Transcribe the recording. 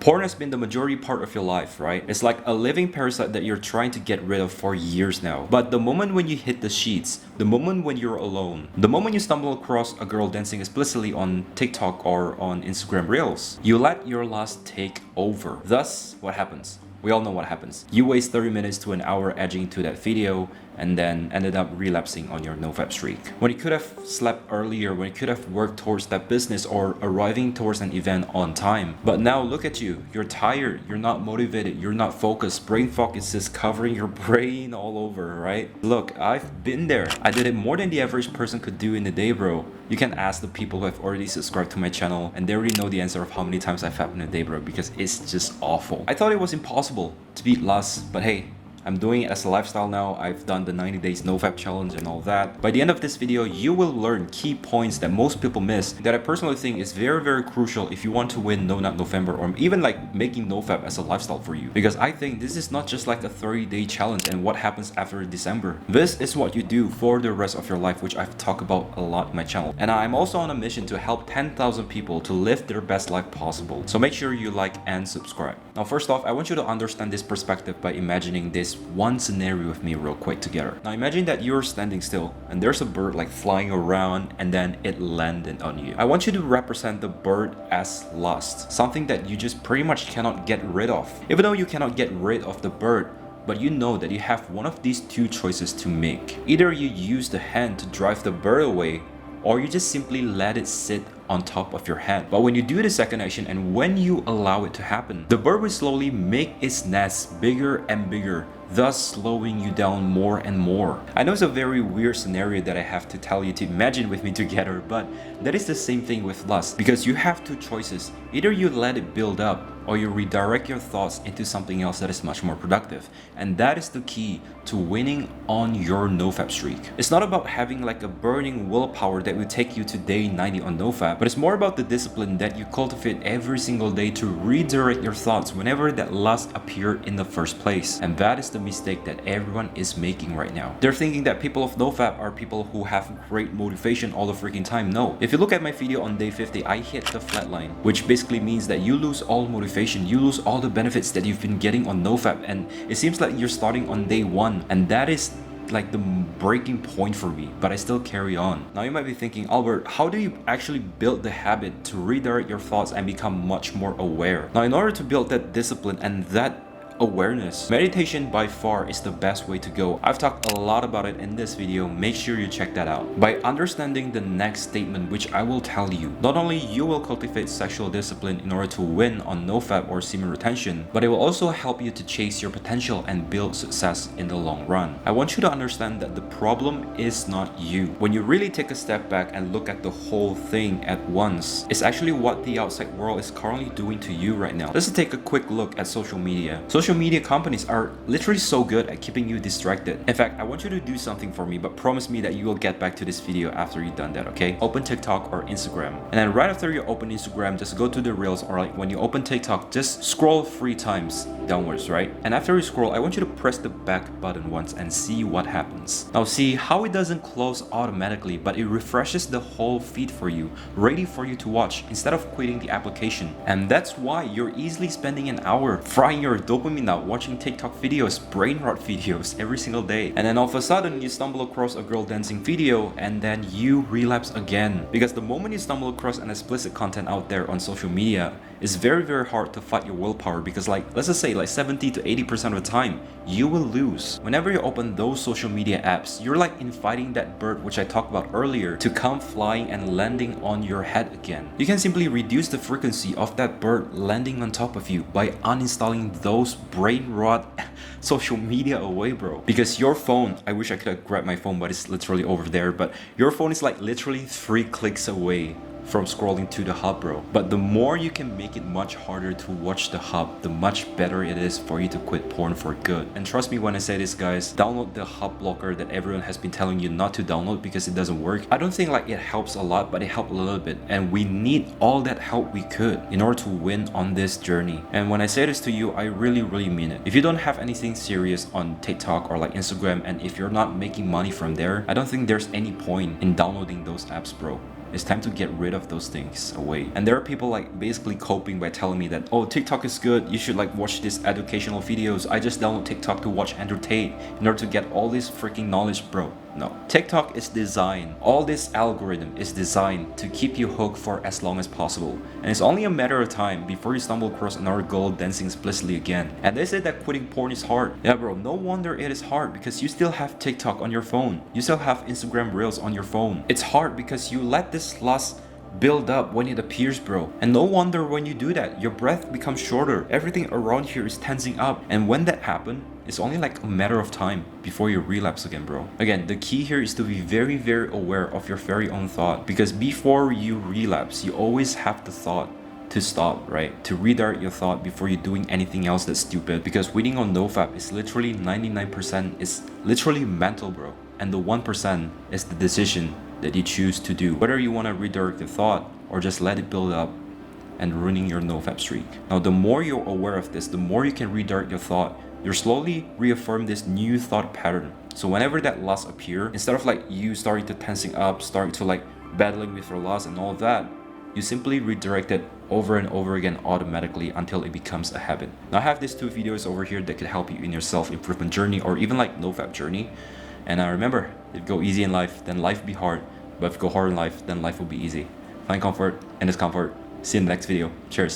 Porn has been the majority part of your life, right? It's like a living parasite that you're trying to get rid of for years now. But the moment when you hit the sheets, the moment when you're alone, the moment you stumble across a girl dancing explicitly on TikTok or on Instagram Reels, you let your lust take over. Thus, what happens? We all know what happens. You waste 30 minutes to an hour edging to that video and then ended up relapsing on your nofap streak. When you could have slept earlier, when you could have worked towards that business or arriving towards an event on time. But now look at you, you're tired, you're not motivated, you're not focused, brain fog is just covering your brain all over, right? Look, I've been there. I did it more than the average person could do in a day, bro. You can ask the people who have already subscribed to my channel and they already know the answer of how many times I fapped in a day, bro, because it's just awful. I thought it was impossible to beat lust, but hey, I'm doing it as a lifestyle now. I've done the 90 days nofap challenge and all that. By the end of this video, you will learn key points that most people miss that I personally think is very crucial if you want to win No Nut November or even like making nofap as a lifestyle for you. Because I think this is not just like a 30-day challenge and what happens after December. This is what you do for the rest of your life, which I've talked about a lot in my channel. And I'm also on a mission to help 10,000 people to live their best life possible. So make sure you like and subscribe. Now, first off, I want you to understand this perspective by imagining this one scenario with me real quick together. Now imagine that you're standing still and there's a bird like flying around and then it landed on you. I want you to represent the bird as lust, something that you just pretty much cannot get rid of. Even though you cannot get rid of the bird, but you know that you have one of these two choices to make. Either you use the hand to drive the bird away, or you just simply let it sit on top of your head. But when you do the second action and when you allow it to happen, the bird will slowly make its nest bigger and bigger, thus slowing you down more and more. I know it's a very weird scenario that I have to tell you to imagine with me together, but that is the same thing with lust, because you have two choices. Either you let it build up or you redirect your thoughts into something else that is much more productive. And that is the key to winning on your nofap streak. It's not about having like a burning willpower that will take you to day 90 on nofap, but it's more about the discipline that you cultivate every single day to redirect your thoughts whenever that lust appeared in the first place. And that is the mistake that everyone is making right now. They're thinking that people of nofap are people who have great motivation all the freaking time. No. If you look at my video on day 50, I hit the flat line, which basically means that you lose all motivation, you lose all the benefits that you've been getting on nofap, and it seems like you're starting on day 1, and that is like the breaking point for me, but I still carry on. Now you might be thinking, Albert, how do you actually build the habit to redirect your thoughts and become much more aware? Now in order to build that discipline and that awareness, meditation by far is the best way to go. I've talked a lot about it in this video, make sure you check that out. By understanding the next statement, which I will tell you, not only you will cultivate sexual discipline in order to win on nofap or semen retention, but it will also help you to chase your potential and build success in the long run. I want you to understand that the problem is not you. When you really take a step back and look at the whole thing at once, it's actually what the outside world is currently doing to you right now. Let's take a quick look at social media. Social media companies are literally so good at keeping you distracted. In fact, I want you to do something for me, but promise me that you will get back to this video after you've done that, okay? Open TikTok or Instagram. And then right after you open Instagram, just go to the Reels, or like when you open TikTok, just scroll 3 times downwards, right? And after you scroll, I want you to press the back button once and see what happens. Now see how it doesn't close automatically, but it refreshes the whole feed for you, ready for you to watch instead of quitting the application. And that's why you're easily spending an hour frying your dopamine out watching TikTok videos, brain rot videos every single day. And then all of a sudden you stumble across a girl dancing video and then you relapse again. Because the moment you stumble across an explicit content out there on social media, it's very hard to fight your willpower, because like let's just say like 70 to 80% of the time you will lose. Whenever you open those social media apps, you're like inviting that bird, which I talked about earlier, to come flying and landing on your head again. You can simply reduce the frequency of that bird landing on top of you by uninstalling those brain rot social media away, bro. Because your phone, I wish I could have grabbed my phone, but it's literally over there, but your phone is like literally 3 clicks away from scrolling to the hub, bro. But the more you can make it much harder to watch the hub, the much better it is for you to quit porn for good. And trust me when I say this, guys, download the hub blocker that everyone has been telling you not to download because it doesn't work. I don't think like it helps a lot, but it helped a little bit, and we need all that help we could in order to win on this journey. And when I say this to you, I really mean it. If you don't have anything serious on TikTok or like Instagram, and if you're not making money from there, I don't think there's any point in downloading those apps, bro. It's time to get rid of those things away. And there are people like basically coping by telling me that, oh, TikTok is good, you should like watch these educational videos. I just download TikTok to watch Andrew Tate in order to get all this freaking knowledge, bro. No. TikTok is designed, all this algorithm is designed to keep you hooked for as long as possible. And it's only a matter of time before you stumble across another girl dancing explicitly again. And they say that quitting porn is hard. Yeah, bro, no wonder it is hard because you still have TikTok on your phone. You still have Instagram Reels on your phone. It's hard because you let this lust build up when it appears, bro. And no wonder when you do that, your breath becomes shorter. Everything around here is tensing up. And when that happens, it's only like a matter of time before you relapse again, bro. Again, the key here is to be very, very aware of your very own thought. Because before you relapse, you always have the thought to stop, right? To redirect your thought before you're doing anything else that's stupid. Because weeding on nofap is literally 99% is literally mental, bro. And the 1% is the decision that you choose to do. Whether you want to redirect your thought or just let it build up and ruining your nofap streak. Now, the more you're aware of this, the more you can redirect your thought. You're slowly reaffirm this new thought pattern. So whenever that lust appear, instead of like you starting to tensing up, starting to like battling with your lust and all of that, you simply redirect it over and over again automatically until it becomes a habit. Now I have these 2 videos over here that could help you in your self-improvement journey or even like nofap journey. And remember, if you go easy in life, then life will be hard. But if you go hard in life, then life will be easy. Find comfort in discomfort. See you in the next video. Cheers.